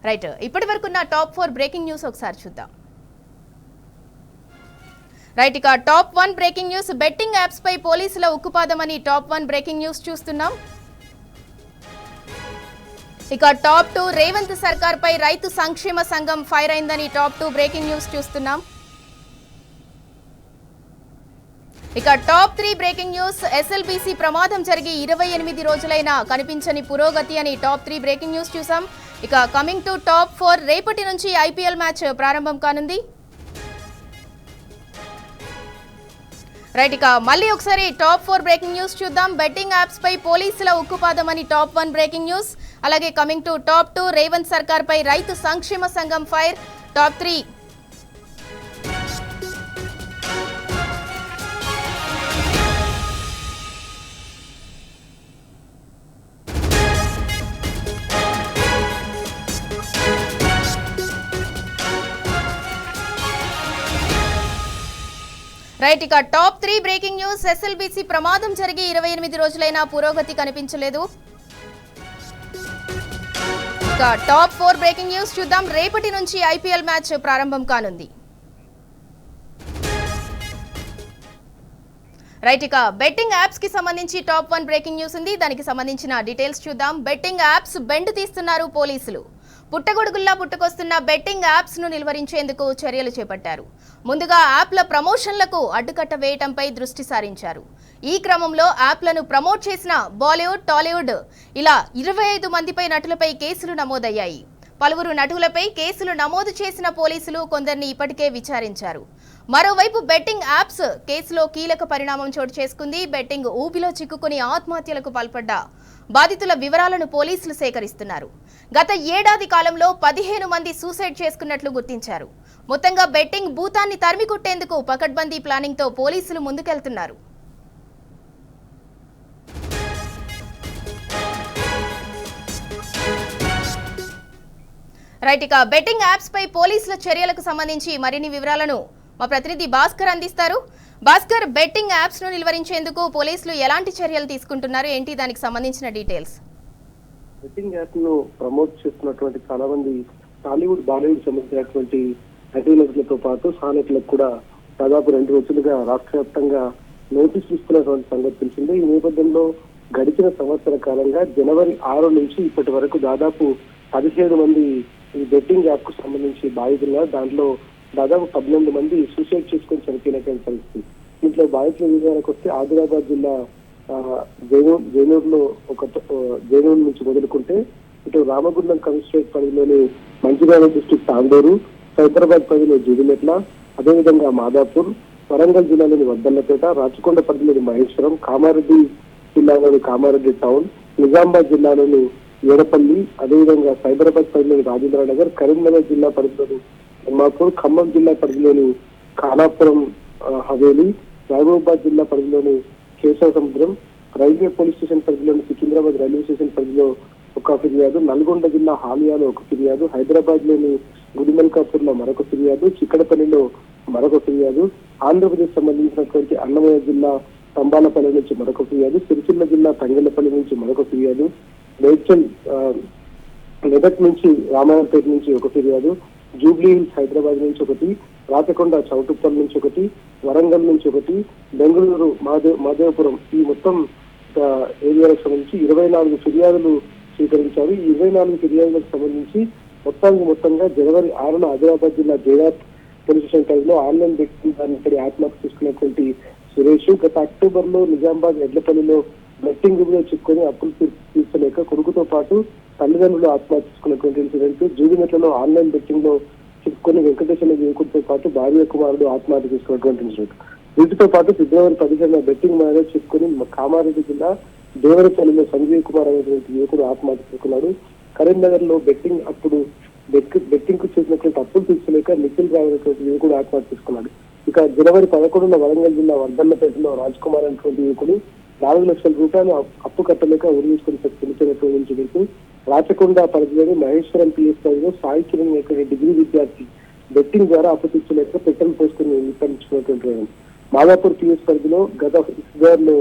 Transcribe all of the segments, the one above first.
Right, ఇప్పటి వరకు ఉన్న టాప్ 4 బ్రేకింగ్ న్యూస్ ఒకసారి చూద్దాం. రైట్, ఇక top 1 breaking news, betting apps పై పోలీసుల ఉక్కుపాదమని టాప్ 1 బ్రేకింగ్ న్యూస్ చూస్తున్నాం. ఇక టాప్ 2, రేవంత్ సర్కార్ పై రైతు సంక్షేమ సంఘం ఫైర్ అయిందని టాప్ 2 బ్రేకింగ్ న్యూస్ చూస్తున్నాం. ఇక టాప్ 3 బ్రేకింగ్ న్యూస్, ఎస్ఎల్బీసీ ప్రమాదం జరిగి 28 రోజులైనా కనిపించని పురోగతి అని టాప్ 3 బ్రేకింగ్ న్యూస్ చూసాం. ఇక కమింగ్ టు టాప్ 4, రేపటి నుంచి ఐపీఎల్ మ్యాచ్ ప్రారంభం కానుంది. రైట్, ఇక మళ్ళీ ఒకసారి టాప్ 4 బ్రేకింగ్ న్యూస్ చూద్దాం. బెట్టింగ్ యాప్స్ పై పోలీసుల ఉక్కుపాదమని టాప్ 1 బ్రేకింగ్ న్యూస్. అలాగే కమింగ్ టు టాప్ 2, రేవంత్ సర్కార్ పై రైతు సంక్షేమ సంఘం ఫైర్. టాప్ 3, రైట్, ఇక టాప్ 3 బ్రేకింగ్ న్యూస్, ఎస్ఎల్బీసీ ప్రమాదం జరిగి 28 రోజులైనా పురోగతి కనిపించలేదు. ఇక టాప్ 4 బ్రేకింగ్ న్యూస్ చూద్దాం. రేపటి నుంచి ఐపీఎల్ మ్యాచ్ ప్రారంభం కానుంది. రైట్, ఇక బెట్టింగ్ యాప్స్ కి సంబంధించి టాప్ 1 బ్రేకింగ్ న్యూస్ ఉంది. దానికి సంబంధించిన డీటెయిల్స్ చూద్దాం. బెట్టింగ్ యాప్స్ బెండ్ తీస్తున్నారు పోలీసులు. పుట్టగొడుగుల్లా పుట్టుకొస్తున్న బెట్టింగ్ యాప్స్ ను నిలువరించేందుకు చర్యలు చేపట్టారు. ముందుగా యాప్ల ప్రమోషన్లకు అడ్డుకట్ట వేయటంపై దృష్టి సారించారు. ఈ క్రమంలో యాప్లను ప్రమోట్ చేసిన బాలీవుడ్, టాలీవుడ్ ఇలా 25 మందిపై నటులపై కేసులు నమోదయ్యాయి. పలువురు నటులపై కేసులు నమోదు చేసిన పోలీసులు కొందరిని ఇప్పటికే విచారించారు. మరోవైపు బెట్టింగ్ యాప్స్ కేసులో కీలక పరిణామం చోటు చేసుకుంది. బెట్టింగ్ ఊబిలో చిక్కుకుని ఆత్మహత్యలకు పాల్పడ్డ బాధితుల వివరాలను పోలీసులు సేకరిస్తున్నారు. గత ఏడాది కాలంలో 15 మంది సూసైడ్ చేసుకున్నట్లు గుర్తించారు. మొత్తంగా బెట్టింగ్ భూతాన్ని తరిమికొట్టేందుకు పకడ్బందీ ప్లానింగ్ తో పోలీసులు ముందుకెళ్తున్నారు. రైట్, ఇక బెట్టింగ్ యాప్స్ పై పోలీసుల చర్యలకు సంబంధించి మరిన్ని వివరాలను మా ప్రతినిధి భాస్కర్ అందిస్తారు. భాస్కర్, బెట్టింగ్ యాప్స్ ను నిలువరించేందుకు పోలీసులు ఎలాంటి చర్యలు తీసుకుంటున్నారు, ఏంటి దానికి సంబంధించిన డీటెయిల్స్? బెట్టింగ్ యాప్ ను ప్రమోట్ చేస్తున్నటువంటి చాలా మంది టాలీవుడ్, బాలీవుడ్ సంబంధించినటువంటి నటీనటులతో పాటు స్థానికులకు కూడా దాదాపు 2 రోజులుగా రాష్ట్ర వ్యాప్తంగా నోటీసులు ఇస్తున్నటువంటి సంగతి తెలిసిందే. ఈ నేపథ్యంలో గడిచిన సంవత్సర కాలంగా జనవరి 6 నుంచి ఇప్పటి వరకు దాదాపు 17 మంది ఈ బెట్టింగ్ యాప్ కు సంబంధించి బాధితులుగా, దాంట్లో దాదాపు 18 మంది సూసైడ్ చేసుకొని చనిపోయినటువంటి పరిస్థితి. దీంట్లో బాధితుల వివరాలకు వస్తే ఆదిలాబాద్ జిల్లా జైనూరులో జైనూరు నుంచి మొదలుకుంటే ఇటు రామగుండం కమిషనరేట్ పరిధిలోని మంచిర్యాల డిస్టిక్ తాండూరు, సైబరాబాద్ పరిధిలో జూడిమెట్ల, అదేవిధంగా మాదాపూర్, వరంగల్ జిల్లాలోని వద్దన్నపేట, రాచకొండ పరిధిలోని మహేశ్వరం, కామారెడ్డి జిల్లాలోని కామారెడ్డి టౌన్, నిజామాబాద్ జిల్లాలోని ఏడపల్లి, అదేవిధంగా సైబరాబాద్ పరిధిలోని రాజేంద్రనగర్, కరీంనగర్ జిల్లా పరిధిలోని తిమ్మాపూర్, ఖమ్మం జిల్లా పరిధిలోని ఖానాపురం హవేలి, మహబూబాబాద్ జిల్లా పరిధిలోని కేశవ సముద్రం, రైల్వే పోలీస్ స్టేషన్ పరిధిలోని సికింద్రాబాద్ రైల్వే స్టేషన్ పరిధిలో ఒక ఫిర్యాదు, నల్గొండ జిల్లా హాలియాలో ఒక ఫిర్యాదు, హైదరాబాద్ లోని గుడిమల్కాపూర్ లో మరొక ఫిర్యాదు, చిక్కడపల్లిలో మరొక ఫిర్యాదు, ఆంధ్రప్రదేశ్ సంబంధించినటువంటి అన్నమయ్య జిల్లా తంబాలపల్లి నుంచి మరొక ఫిర్యాదు, సిరిసిల్ల జిల్లా తంగెళ్లపల్లి నుంచి మరొక ఫిర్యాదు, మేడ్చల్ మెదక్ నుంచి రామాయణపేట నుంచి ఒక ఫిర్యాదు, జూబ్లీ హిల్స్ హైదరాబాద్ నుంచి ఒకటి, రాచకొండ చౌటుప్పల్ నుంచి ఒకటి, వరంగల్ నుంచి ఒకటి, బెంగళూరు మాదేవపురం, ఈ మొత్తం ఏరియాలకు సంబంధించి 24 ఫిర్యాదులు స్వీకరించారు. ఈ 24 ఫిర్యాదులకు సంబంధించి మొత్తంగా జనవరి 6న ఆదిలాబాద్ జిల్లా జైరాత్ పోలీస్ స్టేషన్ పరిధిలో ఆన్లైన్ బెట్టింగ్ దాని ఆత్మహత్య చేసుకున్నటువంటి సురేష్, గత అక్టోబర్ లో నిజామాబాద్ ఎడ్లపల్లిలో బెట్టింగ్ లో చిక్కుకొని అప్పులు తీర్చలేక కొడుకుతో పాటు తల్లిదండ్రులు ఆత్మహత్య చేసుకున్నటువంటి ఇన్సిడెంట్, జూడిమెట్లలో ఆన్లైన్ బెట్టింగ్ లో చిక్కుకొని వెంకటేశ్వర యువకుడితో పాటు భార్య కుమారుడు ఆత్మహత్య చేసుకున్నటువంటి ఇన్సిడెంట్. వీటితో పాటు ఫిబ్రవరి 15న బెట్టింగ్ మ్యారేజ్ చిక్కుకొని కామారెడ్డి జిల్లా దేవరపల్లిలో సంజీవ్ కుమార్ అనేటువంటి యువకుడు ఆత్మహత్య చేసుకున్నాడు. కరీంనగర్ లో బెట్టింగ్ కు చేసినటువంటి అప్పులు తీర్చలేక నిఖిల్ రావు అనేటువంటి యువకుడు ఆత్మహత్య చేసుకున్నాడు. ఇక జనవరి 11న వరంగల్ జిల్లా వర్ధన్నపేటలో రాజ్ కుమార్ అనేటువంటి యువకుడు 4 లక్షల రూపాయలు అప్పు కట్టలేక ఉరివేసుకుని చనిపోయినటువంటి ఇన్సిడెంట్. రాచకొండ పరిధిలోని మహేశ్వరం పిఎస్ పరిధిలో సాయి కిరణ్ అనే డిగ్రీ విద్యార్థి బెట్టింగ్ ద్వారా అప్పు తీర్చలేక పెట్రోల్ పోసుకుని నిర్ణయించుకున్నటువంటి. మాదాపూర్ పిఎస్ పరిధిలో గత ఫిబ్రవరిలో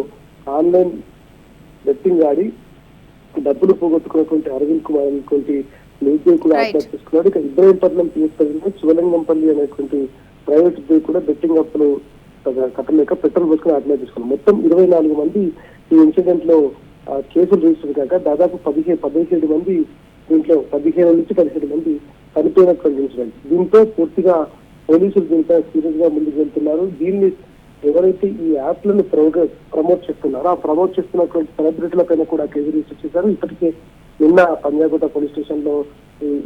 ఆన్లైన్ బెట్టింగ్ ఆడి డబ్బులు పోగొట్టుకున్నటువంటి అరవింద్ కుమార్ అనేటువంటి నిర్జయ్ కూడా Right. ఆత్మహత్య చేసుకున్నాడు. ఇక ఇబ్రహీంపట్నం పిఎస్ పరిధిలో శివలింగంపల్లి అనేటువంటి ప్రైవేట్ ఉద్యోగి కూడా బెట్టింగ్ అప్పులు కట్టలేక పెట్రోల్ పోసుకుని ఆత్మహత్య చేసుకున్నారు. మొత్తం 24 మంది ఈ ఇన్సిడెంట్ లో కేసులు రిజిస్టర్ కాక దాదాపు 17 మంది దీంట్లో 15 నుంచి 17 మంది చనిపోయినటువంటి ఇన్సిడెంట్. దీంతో పూర్తిగా పోలీసులు దీంతో సీరియస్ గా ముందుకు వెళ్తున్నారు. దీన్ని ఎవరైతే ఈ యాప్లను ప్రమోట్ చేస్తున్నారో ఆ ప్రమోట్ చేస్తున్నటువంటి సెలబ్రిటీల పైన కూడా కేసు రిజిస్టర్ చేశారు. ఇప్పటికే నిన్న పంజాగుట్ట పోలీస్ స్టేషన్ లో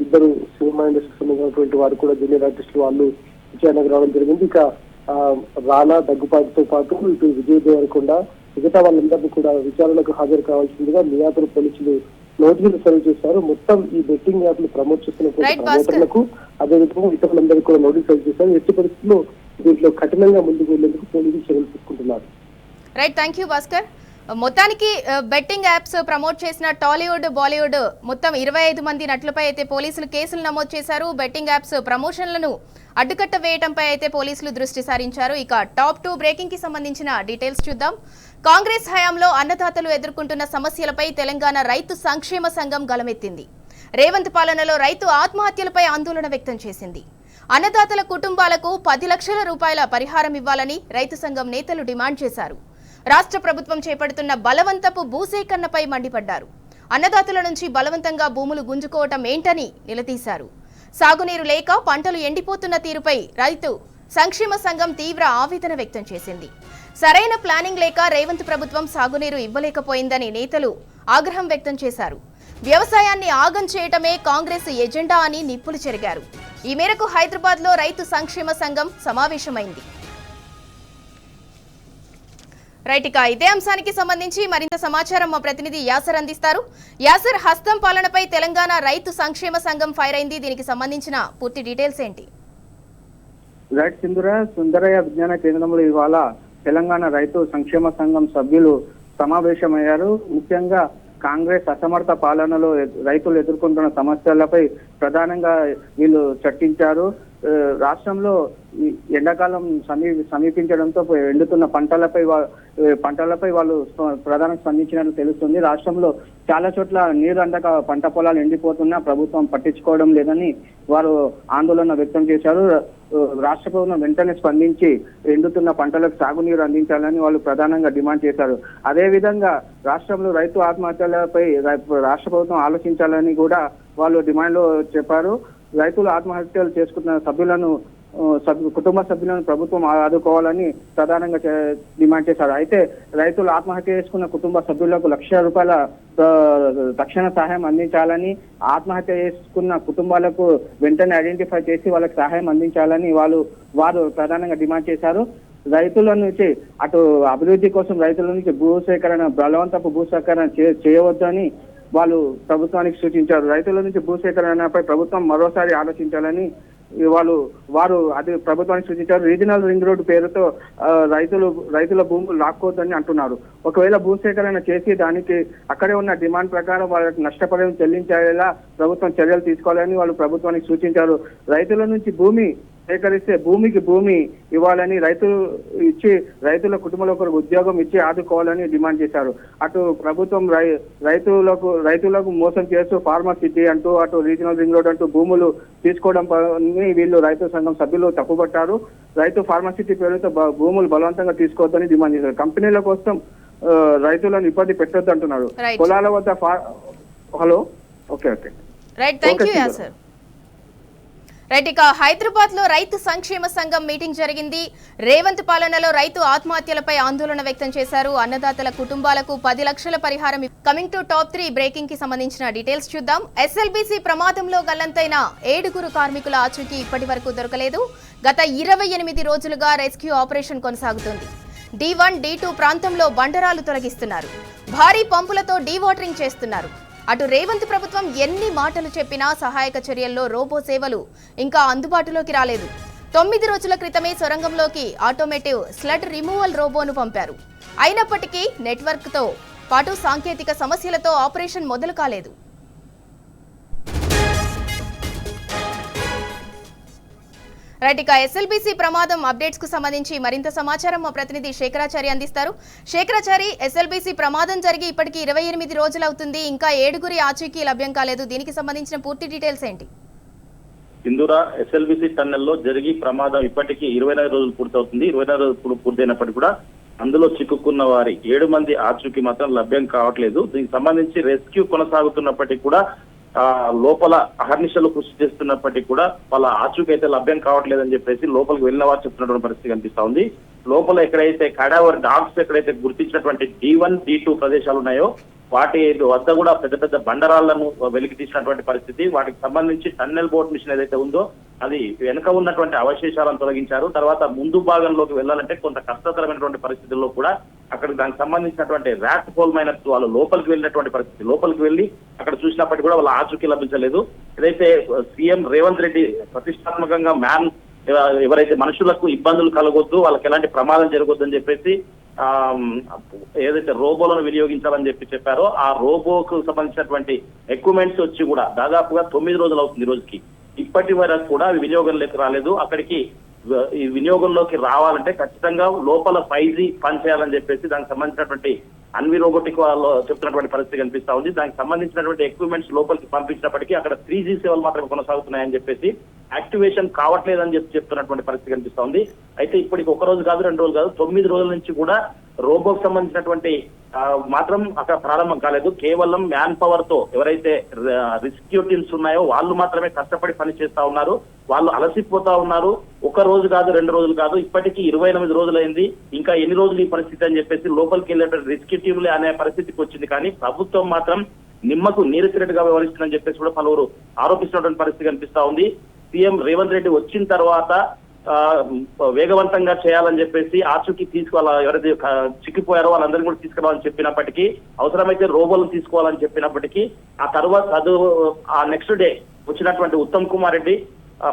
ఇద్దరు సినిమా ఇండస్ట్రీకి సంబంధించినటువంటి వారు కూడా జూనియర్ ఆర్టిస్టులు వాళ్ళు విచారణకు రావడం జరిగింది. ఇక రానా దగ్గుపాటితో పాటు ఇటు విజయ్ దేవరకొండ మిగతా వాళ్ళందరినీ కూడా విచారణకు హాజరు కావాల్సిందిగా మియాపూర్ పోలీసులు నోటీసులు సర్వ్ చేశారు. మొత్తం ఈ బెట్టింగ్ యాప్ ను ప్రమోట్ చేస్తున్నటువంటి ప్రమోటర్లకు అదేవిధంగా ఇతరులందరికీ కూడా నోటీస్ సర్వ్ చేశారు. ఎట్టి పరిస్థితుల్లో దీంట్లో కఠినంగా ముందుకు వెళ్లేందుకు పోలీసులు చర్యలు తీసుకుంటున్నారు. Right, thank you Bhaskar. మొత్తానికి బెట్టింగ్ యాప్స్ ప్రమోట్ చేసిన టాలీవుడ్, బాలీవుడ్ మొత్తం 25 మంది నటులపై అయితే పోలీసులు కేసులు నమోదు చేశారు. బెట్టింగ్ యాప్స్ ప్రమోషన్లను అడ్డుకట్ట వేయడంపై అయితే పోలీసులు దృష్టి సారించారు. ఇక టాప్ 2 బ్రేకింగ్ కి సంబంధించిన డీటెయిల్స్ చూద్దాం. కాంగ్రెస్ హయాంలో అన్నదాతలు ఎదుర్కొంటున్న సమస్యలపై తెలంగాణ రైతు సంక్షేమ సంఘం గలమెత్తింది. రేవంత్ పాలనలో రైతు ఆత్మహత్యలపై ఆందోళన వ్యక్తం చేసింది. అన్నదాతల కుటుంబాలకు 10 లక్షల రూపాయల పరిహారం ఇవ్వాలని రైతు సంఘం నేతలు డిమాండ్ చేశారు. రాష్ట్ర ప్రభుత్వం చేపడుతున్న బలవంతపు భూసేకరణపై మండిపడ్డారు. అన్నదాతల నుంచి బలవంతంగా భూములు గుంజుకోవటం ఏంటని నిలదీశారు. సాగునీరు లేక పంటలు ఎండిపోతున్న తీరుపై రైతు సంక్షేమ సంఘం తీవ్ర ఆవేదన వ్యక్తం చేసింది. సరైన ప్లానింగ్ లేక రేవంత్ ప్రభుత్వం సాగునీరు ఇవ్వలేకపోయిందని నేతలు ఆగ్రహం వ్యక్తం చేశారు. వ్యవసాయాన్ని ఆగం చేయటమే కాంగ్రెస్ ఎజెండా అని నిప్పులు చెరిగారు. ఈ మేరకు హైదరాబాద్ లో రైతు సంక్షేమ సంఘం సమావేశమైంది. రైట్, ఇక ఇదే అంశానికి సంబంధించి మరింత సమాచారం మా ప్రతినిధి యాసర్ అందిస్తారు. యాసర్, హస్తం పాలనపై తెలంగాణ రైతు సంక్షేమ సంఘం ఫైర్ అయింది. దీనికి సంబంధించిన పూర్తి డీటెయిల్స్ ఏంటి? రైట్ సుందరయ్య విజ్ఞాన కేంద్రంలో ఇవాళ తెలంగాణ రైతు సంక్షేమ సంఘం సభ్యులు సమావేశమయ్యారు. ముఖ్యంగా కాంగ్రెస్ అసమర్థ పాలనలో రైతులు ఎదుర్కొంటున్న సమస్యలపై ప్రధానంగా వీళ్ళు చర్చించారు. రాష్ట్రంలో ఎండాకాలం సమీపించడంతో ఎండుతున్న పంటలపై వాళ్ళు ప్రధానంగా స్పందించినట్లు తెలుస్తుంది. రాష్ట్రంలో చాలా చోట్ల నీరు అందక పంట పొలాలు ఎండిపోతున్నా ప్రభుత్వం పట్టించుకోవడం లేదని వారు ఆందోళన వ్యక్తం చేశారు. రాష్ట్ర ప్రభుత్వం వెంటనే స్పందించి ఎండుతున్న పంటలకు సాగునీరు అందించాలని వాళ్ళు ప్రధానంగా డిమాండ్ చేశారు. అదేవిధంగా రాష్ట్రంలో రైతు ఆత్మహత్యలపై రాష్ట్ర ప్రభుత్వం ఆలోచించాలని కూడా వాళ్ళు డిమాండ్ లో చెప్పారు. రైతులు ఆత్మహత్యలు చేసుకున్న కుటుంబ సభ్యులను ప్రభుత్వం ఆదుకోవాలని ప్రధానంగా డిమాండ్ చేశారు. అయితే రైతులు ఆత్మహత్య చేసుకున్న కుటుంబ సభ్యులకు ₹1,00,000 తక్షణ సహాయం అందించాలని, ఆత్మహత్య చేసుకున్న కుటుంబాలకు వెంటనే ఐడెంటిఫై చేసి వాళ్ళకి సహాయం అందించాలని వారు ప్రధానంగా డిమాండ్ చేశారు. రైతుల నుంచి అటు అభివృద్ధి కోసం రైతుల నుంచి బలవంతపు భూసేకరణ చేయవద్దని వాళ్ళు ప్రభుత్వానికి సూచించారు. రైతుల నుంచి భూసేకరణపై ప్రభుత్వం మరోసారి ఆలోచించాలని వారు అది ప్రభుత్వానికి సూచించారు. రీజనల్ రింగ్ రోడ్డు పేరుతో రైతుల భూములు లాక్కోవద్దని అంటున్నారు. ఒకవేళ భూసేకరణ చేసి దానికి అక్కడే ఉన్న డిమాండ్ ప్రకారం వాళ్ళకి నష్టపరిహారం చెల్లించేలా ప్రభుత్వం చర్యలు తీసుకోవాలని వాళ్ళు ప్రభుత్వానికి సూచించారు. రైతుల నుంచి భూమి సేకరిస్తే భూమి ఇవ్వాలని, రైతుల కుటుంబంలో ఒకరికి ఉద్యోగం ఇచ్చి ఆదుకోవాలని డిమాండ్ చేశారు. అటు ప్రభుత్వం రైతులకు మోసం చేస్తూ ఫార్మర్ సిటీ అంటూ అటు రీజనల్ రింగ్ రోడ్ అంటూ భూములు తీసుకోవడం వీళ్ళు రైతు సంఘం సభ్యులు తప్పుపట్టారు. రైతు ఫార్మర్ సిటీ పేరుతో భూములు బలవంతంగా తీసుకోవద్దని డిమాండ్ చేశారు. కంపెనీల కోసం రైతులను ఇబ్బంది పెట్టొద్దు అంటున్నారు. పొలాల వద్ద hello okay right, thank you Acer. Right, ఇక హైదరాబాద్ లో రైతు సంక్షేమ సంఘం మీటింగ్ జరిగింది. రేవంత్ పాలనలో రైతు ఆత్మహత్యలపై ఆందోళన వ్యక్తం చేశారు. అన్నదాతల కుటుంబాలకు 10 లక్షల పరిహారం. కమింగ్ టు టాప్ 3 బ్రేకింగ్ కి సంబంధించిన డీటెయిల్స్ చూద్దాం. ఎస్ఎల్బీసీ ప్రమాదంలో గల్లంతైన 7 కార్మికుల ఆచూకీ ఇప్పటి వరకు దొరకలేదు. గత 28 రోజులుగా రెస్క్యూ ఆపరేషన్ కొనసాగుతోంది. D1, D2 ప్రాంతంలో బండరాలు తొలగిస్తున్నారు. భారీ పంపులతో డీవాటరింగ్ చేస్తున్నారు. అటు రేవంత్ ప్రభుత్వం ఎన్ని మాటలు చెప్పినా సహాయక చర్యల్లో రోబో సేవలు ఇంకా అందుబాటులోకి రాలేదు. 9 రోజుల క్రితమే సొరంగంలోకి ఆటోమేటివ్ స్లడ్ రిమూవల్ రోబోను పంపారు. అయినప్పటికీ నెట్వర్క్తో పాటు సాంకేతిక సమస్యలతో ఆపరేషన్ మొదలు కాలేదు. రైట్, ఇక ఎస్ఎల్బీసీ ప్రమాదం అప్డేట్స్ కు సంబంధించి మరింత సమాచారం మా ప్రతినిధి శేఖరాచారి అందిస్తారు. శేఖరాచారి, ఎస్ఎల్బీసీ ప్రమాదం జరిగి ఇప్పటికి 28 రోజులవుతుంది, ఇంకా 7 ఆచూకీ లభ్యం కాలేదు. దీనికి సంబంధించిన పూర్తి డీటెయిల్స్ ఏంటి? సింధూర ఎస్ఎల్బీసీ టన్నెల్లో జరిగి ప్రమాదం ఇప్పటికీ 24 రోజులు పూర్తవుతుంది. 24 రోజులు పూర్తయినప్పటికీ కూడా అందులో చిక్కుకున్న వారి 7 మంది ఆచూకీ మాత్రం లభ్యం కావట్లేదు. దీనికి సంబంధించి రెస్క్యూ కొనసాగుతున్నప్పటికీ కూడా లోపల అహర్నిశలు కృషి చేస్తున్నప్పటికీ కూడా వాళ్ళ ఆచూకీ అయితే లభ్యం కావట్లేదని చెప్పేసి లోపలికి వెళ్ళిన వారు చెప్తున్నటువంటి పరిస్థితి కనిపిస్తా ఉంది. లోపల ఎక్కడైతే కడావర్ డాగ్స్ ఎక్కడైతే గుర్తించినటువంటి D1, D2 ప్రదేశాలు ఉన్నాయో వాటి వద్ద కూడా పెద్ద పెద్ద బండరాళ్లను వెలికి తీసినటువంటి పరిస్థితి. వాటికి సంబంధించి టన్నెల్ బోట్ మిషన్ ఏదైతే ఉందో అది వెనుక ఉన్నటువంటి అవశేషాలను తొలగించారు. తర్వాత ముందు భాగంలోకి వెళ్ళాలంటే కొంత కష్టతరమైనటువంటి పరిస్థితుల్లో కూడా అక్కడ దానికి సంబంధించినటువంటి ర్యాట్ హోల్ మైనర్స్ వాళ్ళు లోపలికి వెళ్ళినటువంటి పరిస్థితి. లోపలికి వెళ్ళి అక్కడ చూసినప్పటికీ కూడా వాళ్ళ ఆచూకీ లభించలేదు. ఏదైతే సీఎం రేవంత్ రెడ్డి ప్రతిష్టాత్మకంగా ఎవరైతే మనుషులకు ఇబ్బందులు కలగొద్దు, వాళ్ళకి ఎలాంటి ప్రమాదం జరగొద్దు అని చెప్పేసి ఏదైతే రోబోలను వినియోగించాలని చెప్పారో ఆ రోబోకు సంబంధించినటువంటి ఎక్విప్మెంట్స్ వచ్చి కూడా దాదాపుగా 9 రోజులు అవుతుంది. రోజుకి ఇప్పటి వరకు కూడా అవి వినియోగంలోకి రాలేదు. అక్కడికి ఈ వినియోగంలోకి రావాలంటే ఖచ్చితంగా లోపల 5G పనిచేయాలని చెప్పేసి దానికి సంబంధించినటువంటి అన్వి రోబోటిక్ వాళ్ళు చెప్తున్నటువంటి పరిస్థితి కనిపిస్తా ఉంది. దానికి సంబంధించినటువంటి ఎక్విప్మెంట్స్ లోపలికి పంపించినప్పటికీ అక్కడ 3G సేవలు మాత్రమే కొనసాగుతున్నాయని చెప్పేసి యాక్టివేషన్ కావట్లేదని చెప్తున్నటువంటి పరిస్థితి కనిపిస్తా ఉంది. అయితే ఇప్పటికి 1 రోజు కాదు, 2 రోజులు కాదు, 9 రోజుల నుంచి కూడా రోబోకి సంబంధించినటువంటి మాత్రం అక్కడ ప్రారంభం కాలేదు. కేవలం మ్యాన్ పవర్ తో ఎవరైతే రెస్క్యూ టీమ్స్ ఉన్నాయో వాళ్ళు మాత్రమే కష్టపడి పని చేస్తా ఉన్నారు. వాళ్ళు అలసిపోతా ఉన్నారు. 1 రోజు కాదు, 2 రోజులు కాదు, ఇప్పటికీ 28 రోజులైంది. ఇంకా ఎన్ని రోజులు ఈ పరిస్థితి అని చెప్పేసి లోపలికి వెళ్ళేటువంటి రెస్క్యూ టీంలే అనే పరిస్థితికి వచ్చింది. కానీ ప్రభుత్వం మాత్రం నిమ్మకు నీరెత్తినట్టుగా వ్యవహరిస్తుందని చెప్పేసి కూడా పలువురు ఆరోపిస్తున్నటువంటి పరిస్థితి కనిపిస్తా ఉంది. సీఎం రేవంత్ రెడ్డి వచ్చిన తర్వాత వేగవంతంగా చేయాలని చెప్పేసి ఆచూకీ ఎవరైతే చిక్కిపోయారో వాళ్ళందరినీ కూడా తీసుకురావాలని చెప్పినప్పటికీ, అవసరమైతే రోబోలను తీసుకోవాలని చెప్పినప్పటికీ ఆ తర్వాత ఆ నెక్స్ట్ డే వచ్చినటువంటి ఉత్తమ్ కుమార్ రెడ్డి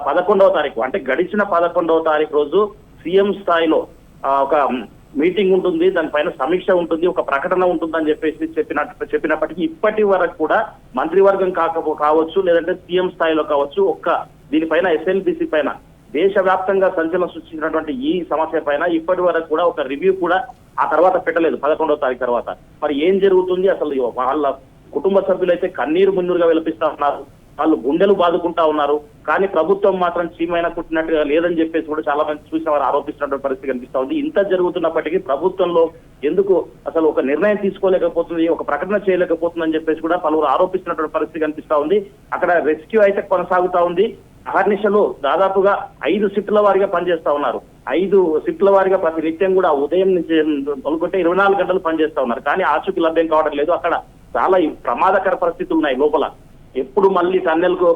11వ తారీఖు అంటే గడిచిన 11వ తారీఖు రోజు సీఎం స్థాయిలో ఒక మీటింగ్ ఉంటుంది, దానిపైన సమీక్ష ఉంటుంది, ఒక ప్రకటన ఉంటుందని చెప్పేసి చెప్పినప్పటికీ ఇప్పటి వరకు కూడా మంత్రివర్గం కావచ్చు లేదంటే సీఎం స్థాయిలో కావచ్చు దీనిపైన ఎస్ఎల్బీసీ పైన దేశవ్యాప్తంగా సంచలనం సృష్టించినటువంటి ఈ సమస్య పైన ఇప్పటి వరకు కూడా ఒక రివ్యూ కూడా ఆ తర్వాత పెట్టలేదు. 11వ తారీఖు తర్వాత మరి ఏం జరుగుతుంది అసలు? వాళ్ళ కుటుంబ సభ్యులు అయితే కన్నీరు మున్నీరుగా విలపిస్తా ఉన్నారు, వాళ్ళు గుండెలు బాదుకుంటా ఉన్నారు. కానీ ప్రభుత్వం మాత్రం చీమైన కుట్టినట్టుగా లేదని చెప్పేసి కూడా చాలా మంది చూసిన వారు ఆరోపిస్తున్నటువంటి పరిస్థితి కనిపిస్తా ఉంది. ఇంత జరుగుతున్నప్పటికీ ప్రభుత్వంలో ఎందుకు అసలు ఒక నిర్ణయం తీసుకోలేకపోతుంది, ఒక ప్రకటన చేయలేకపోతుందని చెప్పేసి కూడా పలువురు ఆరోపిస్తున్నటువంటి పరిస్థితి కనిపిస్తా ఉంది. అక్కడ రెస్క్యూ అయితే కొనసాగుతా ఉంది. అహర్నిశలు దాదాపుగా 5 షిఫ్ట్ల వారిగా పనిచేస్తా ఉన్నారు. 5 షిఫ్ట్ల వారిగా ప్రతి నిత్యం కూడా ఉదయం నుంచి మొదలుకొంటే 24 గంటలు పనిచేస్తా ఉన్నారు. కానీ ఆచూకీ లభ్యం కావడం లేదు. అక్కడ చాలా ప్రమాదకర పరిస్థితులు ఉన్నాయి. లోపల ఎప్పుడు మళ్ళీ టన్నెల్కు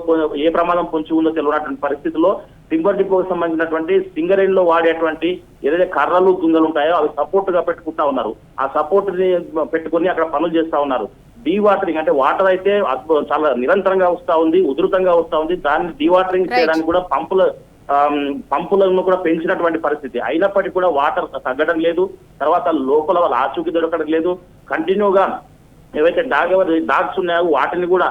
ఏ ప్రమాదం పొంచి ఉందో తెలియనటువంటి పరిస్థితుల్లో టింబర్ డిపోకి సంబంధించినటువంటి సింగరేణిలో వాడేటువంటి ఏదైతే కర్రలు దుంగలు ఉంటాయో అవి సపోర్ట్ గా పెట్టుకుంటా ఉన్నారు. ఆ సపోర్ట్ ని పెట్టుకుని అక్కడ పనులు చేస్తా ఉన్నారు. డీవాటరింగ్ అంటే వాటర్ అయితే చాలా నిరంతరంగా వస్తా ఉంది, ఉధృతంగా వస్తా ఉంది. దాన్ని డీవాటరింగ్ చేయడానికి కూడా పంపులను కూడా పెంచినటువంటి పరిస్థితి. అయినప్పటికీ కూడా వాటర్ తగ్గడం లేదు. తర్వాత లోపల వాళ్ళ ఆచూకీ దొరకడం లేదు. కంటిన్యూగా ఏవైతే డాగ్స్ ఉన్నాయో వాటిని కూడా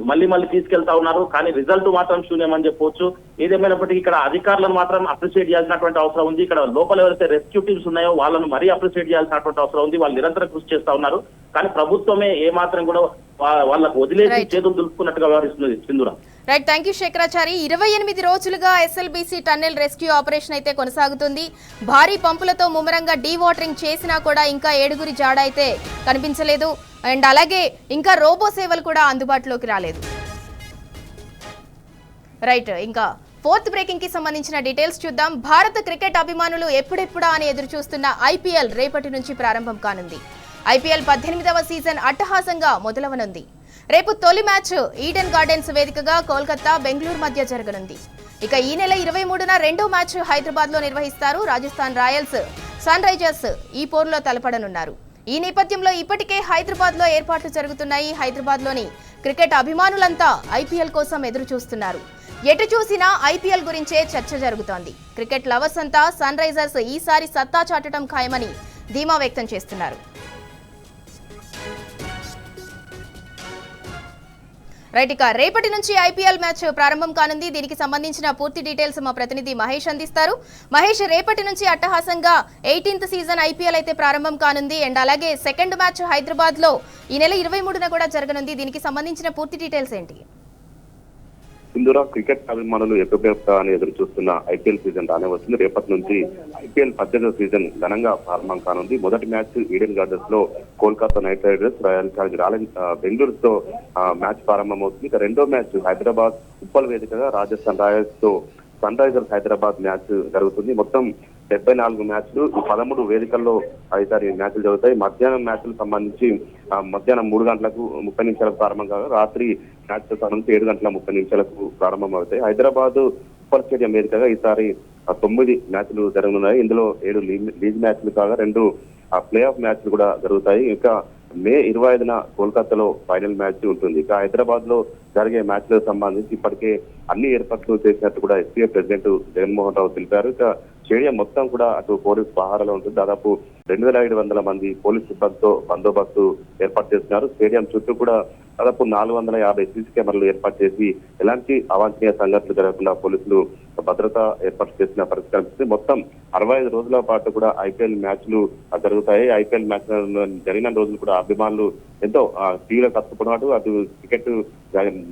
మళ్ళీ తీసుకెళ్తా ఉన్నారు. కానీ రిజల్ట్ మాత్రం శూన్యమని చెప్పవచ్చు. ఏదేమైనప్పటికీ ఇక్కడ అధికారులను మాత్రం అప్రిషియేట్ చేయాల్సినటువంటి అవసరం ఉంది. ఇక్కడ లోపల ఎవరైతే రెస్క్యూ టీమ్స్ ఉన్నాయో వాళ్ళను మరీ అప్రిషియేట్ చేయాల్సినటువంటి అవసరం ఉంది. వాళ్ళు నిరంతరం కృషి చేస్తా ఉన్నారు. కానీ ప్రభుత్వమే ఏ మాత్రం కూడా వాళ్ళకు వదిలేసి చేతులు దులుపుకున్నట్టుగా వ్యవహరిస్తుంది. సింధూర. Right, thank you Shekharachari. 28 రోజులుగా ఎస్ఎల్బీసీ టన్నెల్ రెస్క్యూ ఆపరేషన్ అయితే కొనసాగుతుంది. భారీ పంపులతో ముమ్మరంగా డీవాటరింగ్ చేసినా కూడా ఇంకా 7 జాడ అయితే కనిపించలేదు. అండ్ అలాగే ఇంకా రోబో సేవలు కూడా అందుబాటులోకి రాలేదు. రైట్, ఇంకా 4th బ్రేకింగ్ కి సంబంధించిన డీటెయిల్స్ చూద్దాం. భారత క్రికెట్ అభిమానులు ఎప్పుడెప్పుడా అని ఎదురు చూస్తున్న ఐపీఎల్ రేపటి నుంచి ప్రారంభం కానుంది. ఐపీఎల్ 18వ సీజన్ అట్టహాసంగా మొదలవనుంది. రేపు తొలి మ్యాచ్ ఈడెన్ గార్డెన్స్ వేదికగా కోల్కతా బెంగళూరు మధ్య జరగనుంది. ఇక ఈ నెల 23న రెండో మ్యాచ్ హైదరాబాద్ లో నిర్వహిస్తారు. రాజస్థాన్ రాయల్స్, సన్ రైజర్స్ ఈ పోరులో తలపడనున్నారు. ఈ నేపథ్యంలో ఇప్పటికే హైదరాబాద్ లో ఏర్పాట్లు జరుగుతున్నాయి. హైదరాబాద్ లోని క్రికెట్ అభిమానులంతా ఐపీఎల్ కోసం ఎదురు చూస్తున్నారు. ఎటు చూసినా ఐపీఎల్ గురించే చర్చ జరుగుతోంది. క్రికెట్ లవర్స్ అంతా సన్ రైజర్స్ ఈసారి సత్తా చాటడం ఖాయమని ధీమా వ్యక్తం చేస్తున్నారు. రైట్, ఇక రేపటి నుంచి ఐపీఎల్ మ్యాచ్ ప్రారంభం కానుంది. దీనికి సంబంధించిన పూర్తి డీటెయిల్స్ మా ప్రతినిధి మహేష్ అందిస్తారు. మహేష్, రేపటి నుంచి అట్టహాసంగా 18th సీజన్ ఐపీఎల్ అయితే ప్రారంభం కానుంది. అండ్ అలాగే సెకండ్ మ్యాచ్ హైదరాబాద్ లో ఈ నెల 23న కూడా జరగనుంది. దీనికి సంబంధించిన పూర్తి డీటెయిల్స్ ఏంటి? సింధూరా, క్రికెట్ అభిమానులు ఎప్పుడెప్పుడు అని ఎదురు చూస్తున్న ఐపీఎల్ సీజన్ రానే వస్తుంది. రేపటి నుంచి ఐపీఎల్ 18వ సీజన్ ఘనంగా ప్రారంభం కానుంది. మొదటి మ్యాచ్ ఈడెన్ గార్డెన్స్ లో కోల్కతా నైట్ రైడర్స్ బెంగళూరు తో మ్యాచ్ ప్రారంభమవుతుంది. ఇక రెండో మ్యాచ్ హైదరాబాద్ ఉప్పల్ వేదికగా రాజస్థాన్ రాయల్స్ తో సన్ రైజర్స్ హైదరాబాద్ మ్యాచ్ జరుగుతుంది. మొత్తం 74 మ్యాచ్లు 13 వేదికల్లో ఈసారి మ్యాచ్లు జరుగుతాయి. మధ్యాహ్నం మ్యాచ్లకు సంబంధించి మధ్యాహ్నం 3 గంటలకు 30 నిమిషాలకు ప్రారంభం కాగా రాత్రి మ్యాచ్ సంబంధించి 7 గంటల 30 నిమిషాలకు ప్రారంభం అవుతాయి. హైదరాబాద్ ఉప్పల్ స్టేడియం వేదికగా ఈసారి 9 మ్యాచ్లు జరగనున్నాయి. ఇందులో 7 లీగ్ మ్యాచ్లు కాగా 2 ప్లే ఆఫ్ మ్యాచ్లు కూడా జరుగుతాయి. ఇంకా మే 25న కోల్కతాలో ఫైనల్ మ్యాచ్ ఉంటుంది. ఇక హైదరాబాద్ లో జరిగే మ్యాచ్లకు సంబంధించి ఇప్పటికే అన్ని ఏర్పాట్లు చేసినట్టు కూడా ఎస్పీఏ ప్రెసిడెంట్ జగన్మోహన్ రావు తెలిపారు. ఇక స్టేడియం మొత్తం కూడా అటు పోలీస్ పహారాలో ఉంటుంది. దాదాపు 2500 మంది పోలీస్ సిబ్బందితో బందోబస్తు ఏర్పాటు చేస్తున్నారు. స్టేడియం చుట్టూ కూడా దాదాపు 450 సీసీ కెమెరాలు ఏర్పాటు చేసి ఎలాంటి అవాంఛనీయ సంఘటనలు జరగకుండా పోలీసులు భద్రత ఏర్పాటు చేసిన పరిస్థితి కనిపిస్తుంది. మొత్తం 65 రోజుల పాటు కూడా ఐపీఎల్ మ్యాచ్లు జరుగుతాయి. ఐపీఎల్ మ్యాచ్ జరిగిన రోజులు కూడా అభిమానులు ఎంతో టీవీలో కష్టపడినట్టు అటు క్రికెట్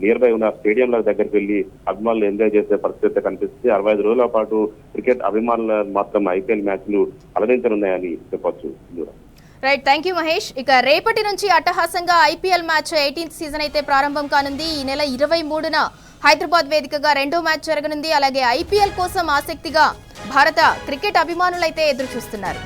నియర్ బై ఉన్న స్టేడియంల దగ్గరికి వెళ్లి అభిమానులు ఎంజాయ్ చేసే పరిస్థితి కనిపిస్తుంది. 65 రోజుల పాటు క్రికెట్ అభిమానులు మాత్రం ఐపీఎల్ మ్యాచ్లు అలరించనున్నాయని చెప్పొచ్చు. Right, thank you Mahesh. ఇక రేపటి నుంచి అట్టహాసంగా ఐపీఎల్ మ్యాచ్ 18th సీజన్ అయితే ప్రారంభం కానుంది. ఈ నెల 23న హైదరాబాద్ వేదికగా రెండో మ్యాచ్ జరగనుంది. అలాగే ఐపీఎల్ కోసం ఆసక్తిగా భారత క్రికెట్ అభిమానులైతే ఎదురు చూస్తున్నారు.